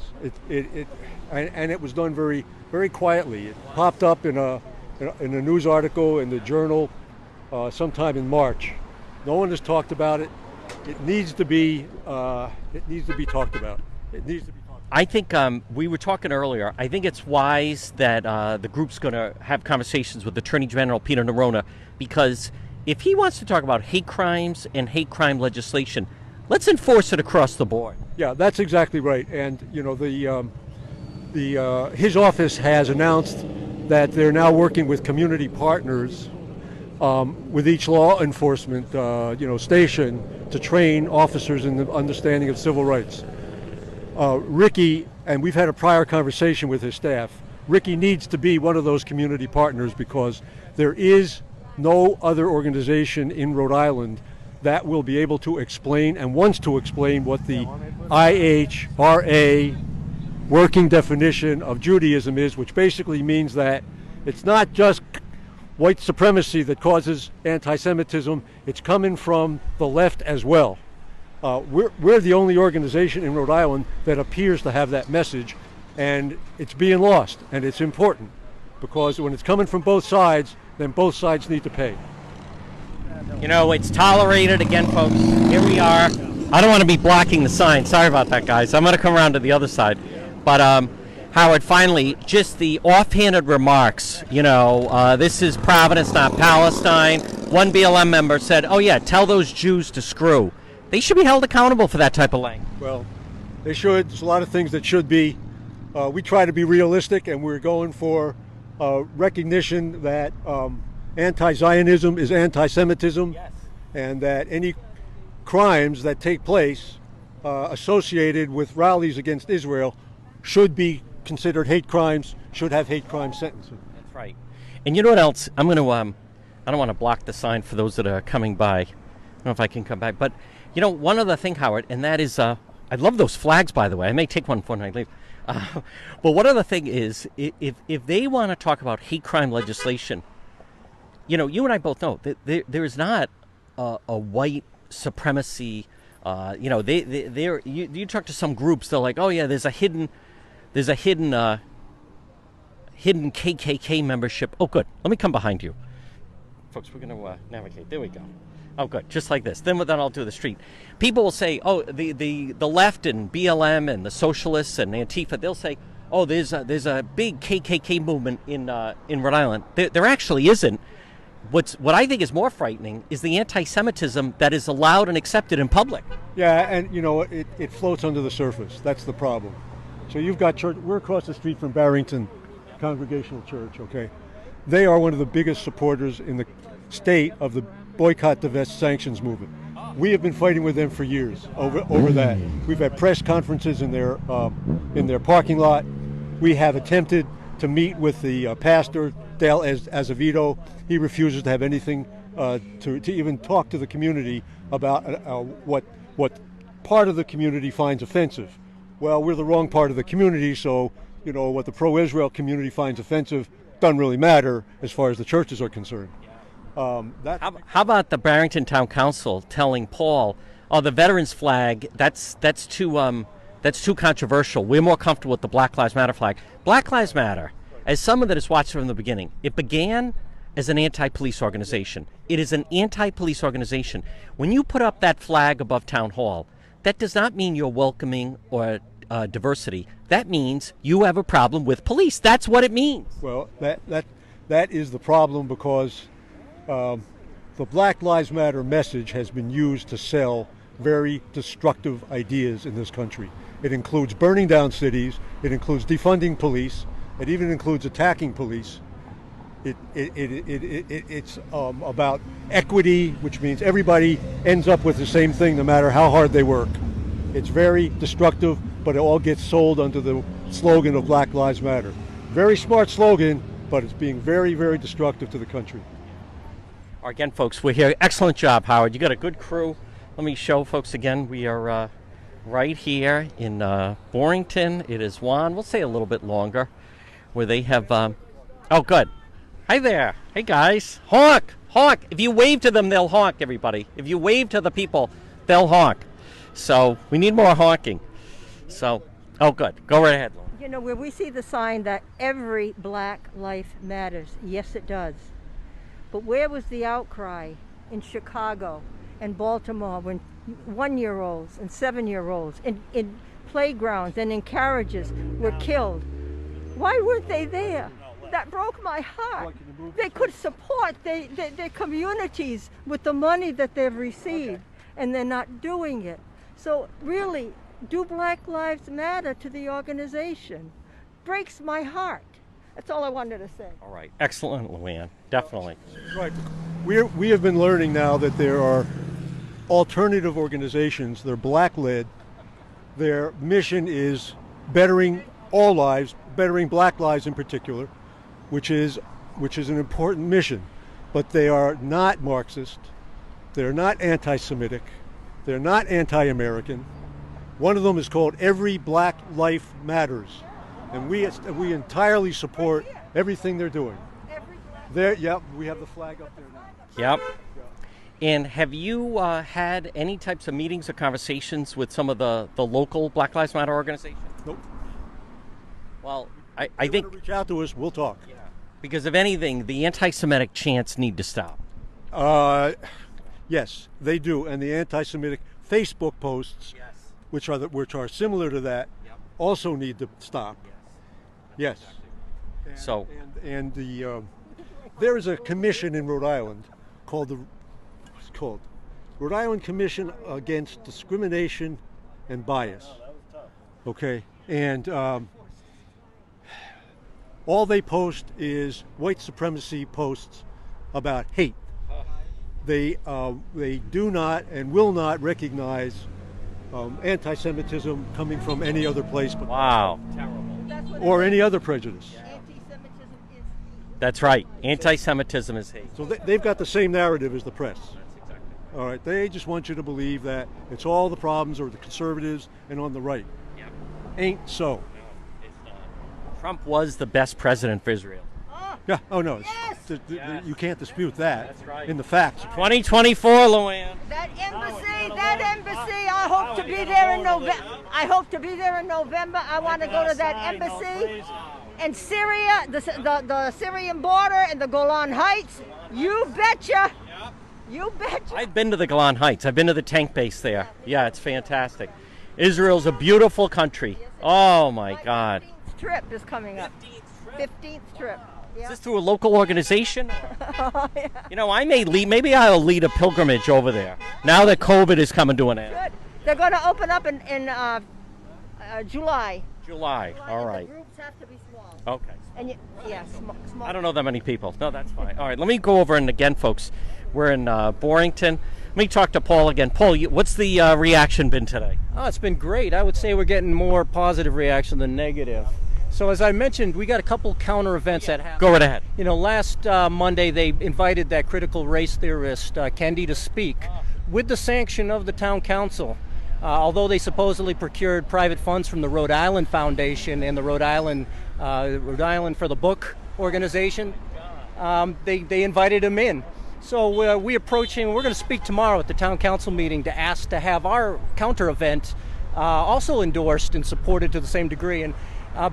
and it was done very, very quietly. It popped up in a news article in the Journal sometime in March. No one has talked about it. It needs to be talked about. It needs to be. I think we were talking earlier. I think it's wise that the group's going to have conversations with Attorney General Peter Nerona, because if he wants to talk about hate crimes and hate crime legislation, let's enforce it across the board. Yeah, that's exactly right. And his office has announced that they're now working with community partners with each law enforcement station to train officers in the understanding of civil rights. Ricky, and we've had a prior conversation with his staff, Ricky needs to be one of those community partners because there is no other organization in Rhode Island that will be able to explain and wants to explain what the IHRA working definition of Judaism is, which basically means that it's not just white supremacy that causes anti-Semitism, it's coming from the left as well. We're the only organization in Rhode Island that appears to have that message, and it's being lost, and it's important because when it's coming from both sides, then both sides need to pay. You know, it's tolerated again, folks. Here we are. I don't want to be blocking the sign. Sorry about that, guys. I'm going to come around to the other side. But Howard, finally, just the offhanded remarks. This is Providence, not Palestine. One BLM member said, "Oh yeah, tell those Jews to screw." They should be held accountable for that type of language. Well, they should. There's a lot of things that should be. We try to be realistic, and we're going for recognition that anti-Zionism is anti-Semitism, Yes. and that any crimes that take place associated with rallies against Israel should be considered hate crimes, should have hate crime sentencing. That's right. And you know what else? I'm going to, I don't want to block the sign for those that are coming by. I don't know if I can come back. But, one other thing, Howard, and that is, I love those flags, by the way. I may take one before I leave. But one other thing is, if they want to talk about hate crime legislation, you and I both know that there is not a white supremacy. You talk to some groups, they're like, oh yeah, there's a hidden KKK membership. Oh, good. Let me come behind you, folks. We're going to navigate. There we go. Oh, good. Just like this. Then I'll do the street. People will say, oh, the left and BLM and the socialists and Antifa. They'll say, oh, there's a big KKK movement in Rhode Island. There actually isn't. What I think is more frightening is the anti-Semitism that is allowed and accepted in public. Yeah, and it floats under the surface. That's the problem. So you've got church. We're across the street from Barrington Congregational Church. Okay, they are one of the biggest supporters in the state of the boycott, divest, sanctions movement. We have been fighting with them for years over that. We've had press conferences in their parking lot. We have attempted to meet with the pastor, Dale Azevedo. He refuses to have anything to even talk to the community about what part of the community finds offensive. Well, we're the wrong part of the community, so what the pro-Israel community finds offensive doesn't really matter as far as the churches are concerned. How about the Barrington Town Council telling Paul, "Oh, the veterans flag, that's too controversial. We're more comfortable with the Black Lives Matter flag." Black Lives Matter, as someone that has watched from the beginning, it began as an anti-police organization. It is an anti-police organization. When you put up that flag above Town Hall, that does not mean you're welcoming or diversity. That means you have a problem with police. That's what it means. Well, that is the problem because the Black Lives Matter message has been used to sell very destructive ideas in this country. It includes burning down cities. It includes defunding police. It even includes attacking police. It's about equity, which means everybody ends up with the same thing no matter how hard they work. It's very destructive, but it all gets sold under the slogan of Black Lives Matter. Very smart slogan, but it's being very, very destructive to the country. Again, folks, we're here. Excellent job, Howard. You got a good crew. Let me show folks again. We are right here in Barrington. It is Juan. We'll say a little bit longer, where they have. Oh, good. Hi there. Hey, guys. Honk. Honk. If you wave to them, they'll honk, everybody. If you wave to the people, they'll honk. So we need more honking. So, oh, good. Go right ahead, Lauren. Where we see the sign that every black life matters, yes, it does. But where was the outcry in Chicago and Baltimore when 1-year-olds and 7-year-olds in playgrounds and in carriages were killed? Why weren't they there? That broke my heart. They could support their communities with the money that they've received, and they're not doing it. So really, do Black Lives Matter to the organization? breaks my heart. That's all I wanted to say. All right. Excellent, Luann. Definitely. Right. We have been learning now that there are alternative organizations. They're black-led. Their mission is bettering all lives, bettering black lives in particular, which is an important mission. But they are not Marxist. They're not anti-Semitic. They're not anti-American. One of them is called Every Black Life Matters, and we entirely support everything they're doing. Yep, we have the flag up there now. Yep. And have you had any types of meetings or conversations with some of the local Black Lives Matter organizations? Nope. Well, I think reach out to us. We'll talk. Yeah. Because if anything, the anti-Semitic chants need to stop. Yes, they do, and the anti-Semitic Facebook posts, which are similar to that, also need to stop. Yes. There is a commission in Rhode Island called Rhode Island Commission Against Discrimination and Bias. Okay, and all they post is white supremacy posts about hate. They do not and will not recognize anti-Semitism coming from any other place but wow, or any other prejudice. Anti-Semitism is hate. That's right. Anti-Semitism is hate. So they've got the same narrative as the press. All right, they just want you to believe that it's all the problems are the conservatives and on the right. Yep. Ain't so. No, it's not. Trump was the best president for Israel. Yeah. Oh no. Yes. You can't dispute that. That's right. In the facts. 2024, Luann. That embassy, I hope to be there in November. I hope to be there in November. I want to go to that embassy. And Syria, the Syrian border and the Golan Heights. You betcha. You betcha. I've been to the Golan Heights. I've been to the tank base there. Yeah, it's fantastic. Israel's a beautiful country. Oh my God. 15th trip is coming up. 15th trip. Is this through a local organization? Yeah. You know, I may lead. Maybe I'll lead a pilgrimage over there now that COVID is coming to an end. Good. They're going to open up in July. July. All right. The groups have to be small. Okay. And small. I don't know that many people. No, that's fine. All right. Let me go over and again, folks. We're in Barrington. Let me talk to Paul again. Paul, what's the reaction been today? Oh, it's been great. I would say we're getting more positive reaction than negative. So as I mentioned, we got a couple counter events that happened. Go right ahead. You know, last Monday they invited that critical race theorist, Kendi, to speak with the sanction of the town council. Although they supposedly procured private funds from the Rhode Island Foundation and the Rhode Island for the Book organization, they invited him in. So we're going to speak tomorrow at the town council meeting to ask to have our counter event also endorsed and supported to the same degree. And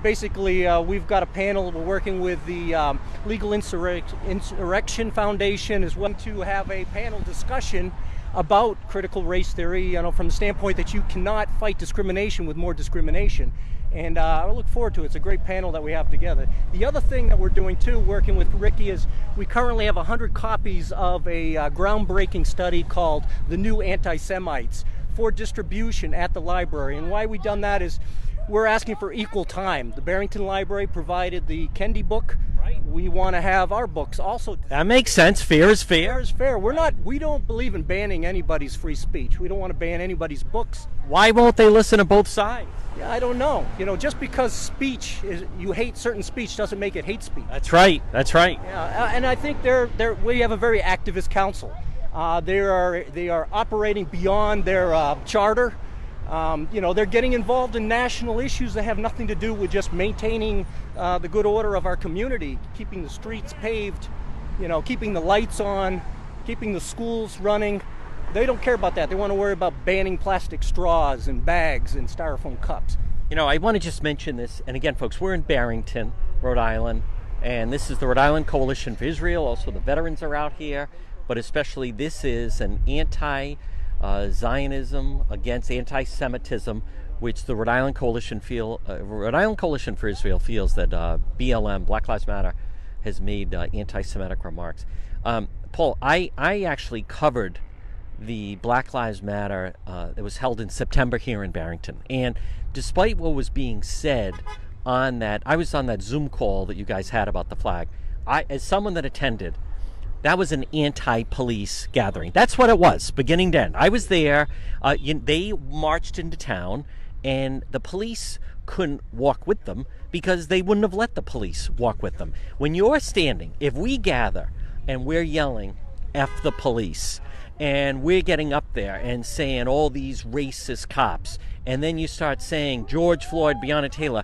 basically, we've got a panel. We're working with the Legal Insurrection Foundation as well to have a panel discussion about critical race theory, you know, from the standpoint that you cannot fight discrimination with more discrimination. And I look forward to it. It's a great panel that we have together. The other thing that we're doing too, working with Ricky, is we currently have 100 copies of a groundbreaking study called The New Anti-Semites for distribution at the library. And why we've done that is we're asking for equal time. The Barrington Library provided the Kendi book. Right. We want to have our books also. That makes sense. Fair is fair. Fair is fair. We don't believe in banning anybody's free speech. We don't want to ban anybody's books. Why won't they listen to both sides? Yeah, I don't know. You know, just because you hate certain speech doesn't make it hate speech. That's right. That's right. Yeah, and I think we have a very activist council. They are operating beyond their charter. You know, they're getting involved in national issues that have nothing to do with just maintaining the good order of our community, keeping the streets paved, you know, keeping the lights on, keeping the schools running. They don't care about that. They want to worry about banning plastic straws and bags and styrofoam cups. You know, I want to just mention this, and again, folks, we're in Barrington, Rhode Island, and this is the Rhode Island Coalition for Israel. Also, the veterans are out here, but especially this is an Zionism against anti-Semitism, which the Rhode Island Coalition for Israel feels that BLM, Black Lives Matter, has made anti-Semitic remarks. Paul, I actually covered the Black Lives Matter that was held in September here in Barrington, and despite what was being said on that. I was on that Zoom call that you guys had about the flag. As someone that attended, that was an anti-police gathering. That's what it was, beginning to end. I was there. They marched into town, and the police couldn't walk with them because they wouldn't have let the police walk with them. When you're standing, if we gather and we're yelling, F the police, and we're getting up there and saying all these racist cops, and then you start saying George Floyd, Breonna Taylor,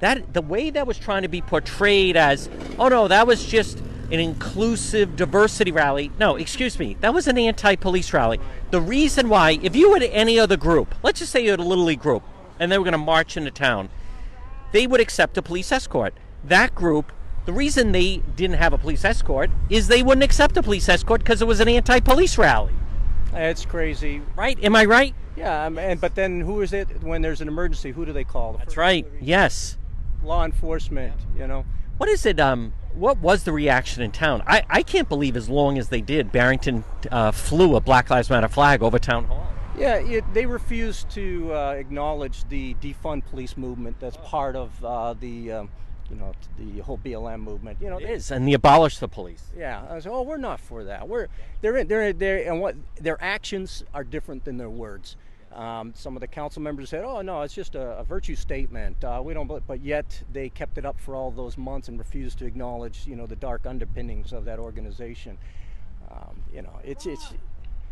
that the way that was trying to be portrayed as, oh no, that was just an inclusive diversity rally. No, excuse me, that was an anti-police rally. The reason why, if you were to any other group, let's just say you had a Little League group, and they were going to march into town, they would accept a police escort. That group, the reason they didn't have a police escort is they wouldn't accept a police escort because it was an anti-police rally. It's crazy. Right? Am I right? Yeah, but then who is it when there's an emergency? Who do they call? That's right. Yes. Law enforcement, you know. What is it? What was the reaction in town? I can't believe as long as they did, Barrington flew a Black Lives Matter flag over town hall. Yeah, they refused to acknowledge the defund police movement that's part of the whole BLM movement. You know, it is, and the abolish the police. Yeah, I said, we're not for that. They're and what their actions are different than their words. Some of the council members said, "Oh no, it's just a virtue statement. We don't," but yet they kept it up for all those months and refused to acknowledge, the dark underpinnings of that organization.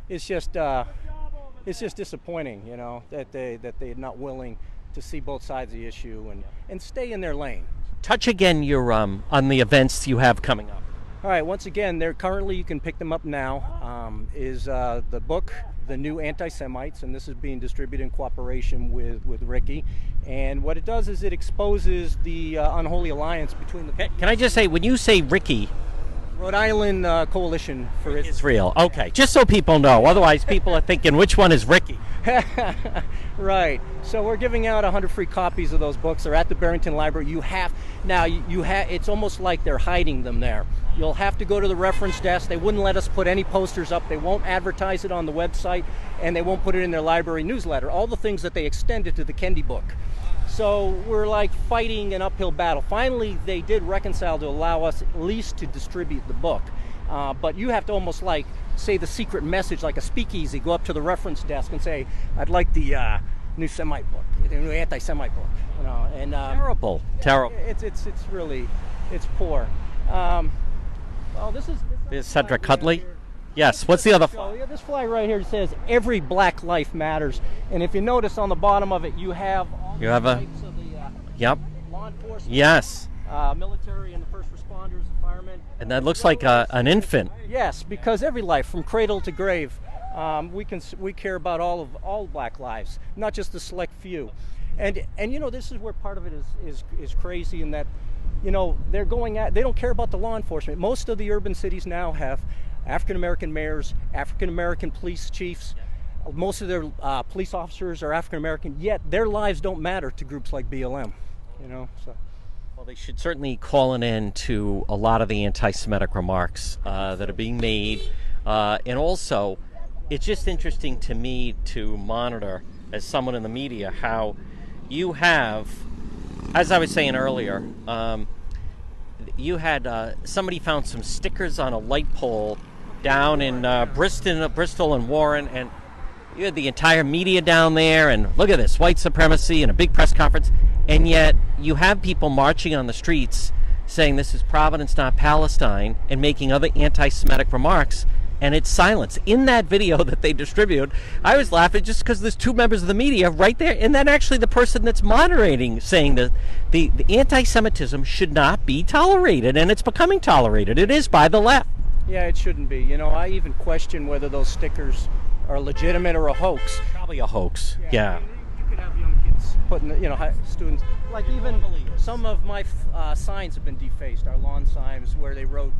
It's just disappointing, that they're not willing to see both sides of the issue and stay in their lane. Touch again your on the events you have coming up. All right, once again, you can pick them up now, is the book, The New Anti-Semites, and this is being distributed in cooperation with Ricky. And what it does is it exposes the unholy alliance between the... Can I just say, when you say Ricky... Rhode Island Coalition for Israel. Okay, just so people know. Otherwise, people are thinking, which one is Ricky? Right. So we're giving out 100 free copies of those books. They're at the Barrington Library. It's almost like they're hiding them there. You'll have to go to the reference desk. They wouldn't let us put any posters up. They won't advertise it on the website, and they won't put it in their library newsletter. All the things that they extended to the Kendi book. So we're like fighting an uphill battle. Finally, they did reconcile to allow us at least to distribute the book. But you have to almost like say the secret message, like a speakeasy, go up to the reference desk and say, I'd like the new Semite book, the new anti-Semite book. And terrible. It's really, it's poor. This is Cedric Cutley. Yes, what's the other flag? This flag right here says every black life matters. And if you notice on the bottom of it, you have all the types of the law enforcement, yes, military and the first responders, firemen. And that looks like an infant. Yes, because every life, from cradle to grave, we care about all black lives, not just the select few. And this is where part of it is crazy in that, they don't care about the law enforcement. Most of the urban cities now have African-American mayors, African-American police chiefs. Most of their police officers are African-American, yet their lives don't matter to groups like BLM, so. Well, they should certainly call an end to a lot of the anti-Semitic remarks that are being made. And also, it's just interesting to me to monitor, as someone in the media, how you have, as I was saying earlier, you had somebody found some stickers on a light pole down in Bristol and Warren, and you had the entire media down there, and look at this, white supremacy and a big press conference, and yet you have people marching on the streets saying this is Providence, not Palestine, and making other anti-Semitic remarks, and it's silence. In that video that they distribute, I was laughing just because there's two members of the media right there, and then actually the person that's moderating saying that the anti-Semitism should not be tolerated, and it's becoming tolerated. It is by the left. Yeah, it shouldn't be. I even question whether those stickers are legitimate or a hoax. Probably a hoax. Yeah. You could have young kids putting, students. Like even some of my signs have been defaced. Our lawn signs where they wrote,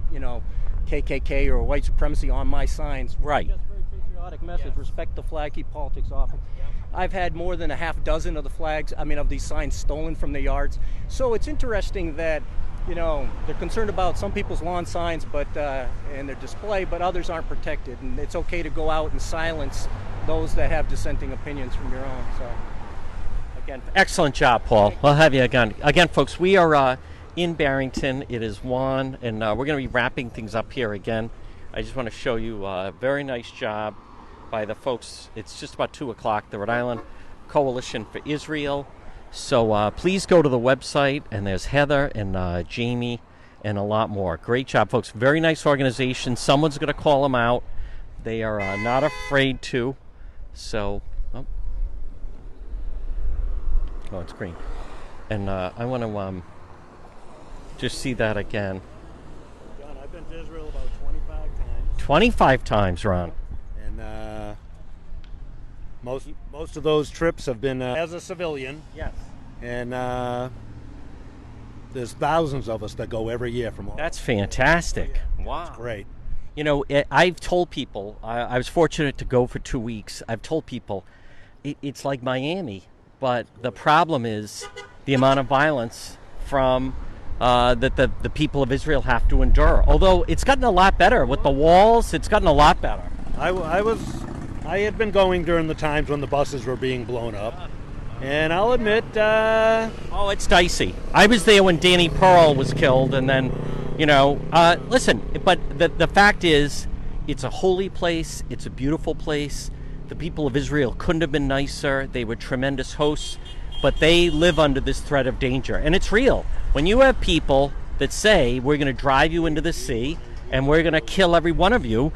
KKK or white supremacy on my signs. Right. Just a very patriotic message. Yep. Respect the flag. Keep politics off. Yep. I've had more than a half dozen of the flags. Of these signs stolen from the yards. So it's interesting that. They're concerned about some people's lawn signs, and their display, but others aren't protected. And it's okay to go out and silence those that have dissenting opinions from your own. So, Again, excellent job, Paul. We'll have you again. Again, folks, we are in Barrington. It is Juan, and we're going to be wrapping things up here again. I just want to show you a very nice job by the folks. It's just about 2 o'clock, the Rhode Island Coalition for Israel. So please go to the website, and there's Heather and Jamie and a lot more. Great job, folks. Very nice organization. Someone's going to call them out. They are not afraid to. So, oh, it's green. And I want to just see that again. John, I've been to Israel about 25 times. 25 times, Ron. And most of those trips have been as a civilian. Yes. And there's thousands of us that go every year from all. That's fantastic. Wow. It's great. You know, I've told people, I was fortunate to go for 2 weeks. I've told people it's like Miami, but the problem is the amount of violence from that the people of Israel have to endure. Although it's gotten a lot better with the walls, it's gotten a lot better. I had been going during the times when the buses were being blown up, and I'll admit, oh, it's dicey. I was there when Danny Pearl was killed, and then, you know, listen. But the fact is, it's a holy place. It's a beautiful place. The people of Israel couldn't have been nicer. They were tremendous hosts, but they live under this threat of danger, and it's real. When you have people that say we're going to drive you into the sea and we're going to kill every one of you,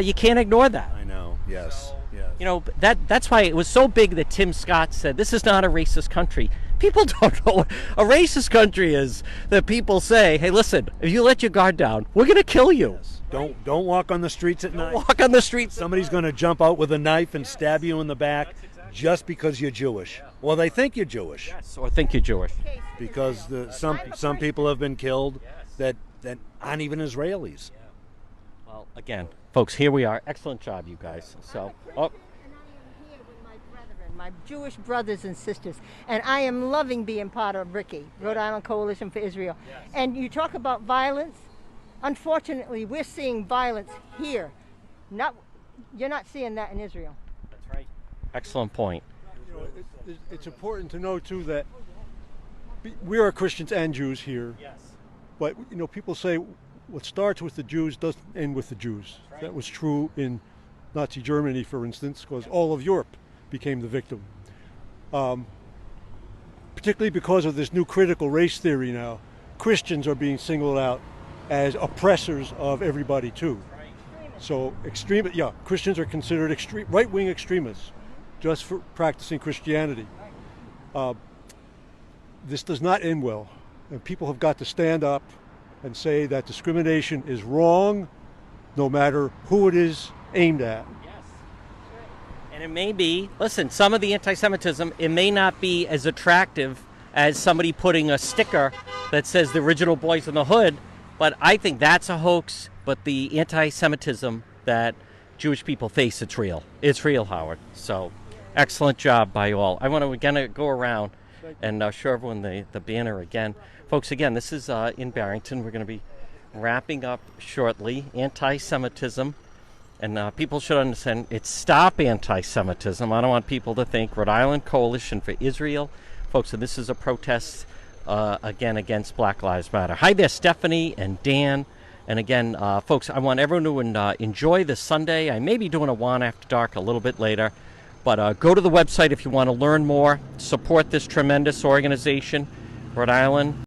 you can't ignore that. I know. Yes. Yes. You know, that's why it was so big that Tim Scott said this is not a racist country. People don't know what a racist country is. That people say, hey, listen, if you let your guard down, we're going to kill you. Yes. Don't walk on the streets at night. Walk on the streets. Somebody's going to jump out with a knife and stab you in the back just because you're Jewish. Well, they think you're Jewish. Yes, or think you're Jewish. Because some people have been killed that aren't even Israelis. Well, again, folks, here we are. Excellent job, you guys. So, And I am here with my brethren, my Jewish brothers and sisters, and I am loving being part of RICI, Rhode Island Coalition for Israel. Yes. And you talk about violence. Unfortunately, we're seeing violence here. You're not seeing that in Israel. That's right. Excellent point. You know, it's important to know too that we are Christians and Jews here. Yes. But you know, people say what starts with the Jews doesn't end with the Jews. Right. That was true in Nazi Germany, for instance, because all of Europe became the victim. Particularly because of this new critical race theory now, Christians are being singled out as oppressors of everybody too. So Christians are considered right-wing extremists just for practicing Christianity. This does not end well, and people have got to stand up and say that discrimination is wrong, no matter who it is aimed at. Yes. And it may be, listen, some of the anti-Semitism, it may not be as attractive as somebody putting a sticker that says the original Boys in the Hood, but I think that's a hoax. But the anti-Semitism that Jewish people face, it's real. It's real, Howard. So, excellent job by all. I want to again go around and show everyone the banner again. Folks, again, this is in Barrington. We're going to be wrapping up shortly. Anti-Semitism. And people should understand, it's Stop Anti-Semitism. I don't want people to think Rhode Island Coalition for Israel. Folks, and this is a protest, again, against Black Lives Matter. Hi there, Stephanie and Dan. And again, folks, I want everyone to enjoy this Sunday. I may be doing a Juan After Dark a little bit later. But go to the website if you want to learn more. Support this tremendous organization, Rhode Island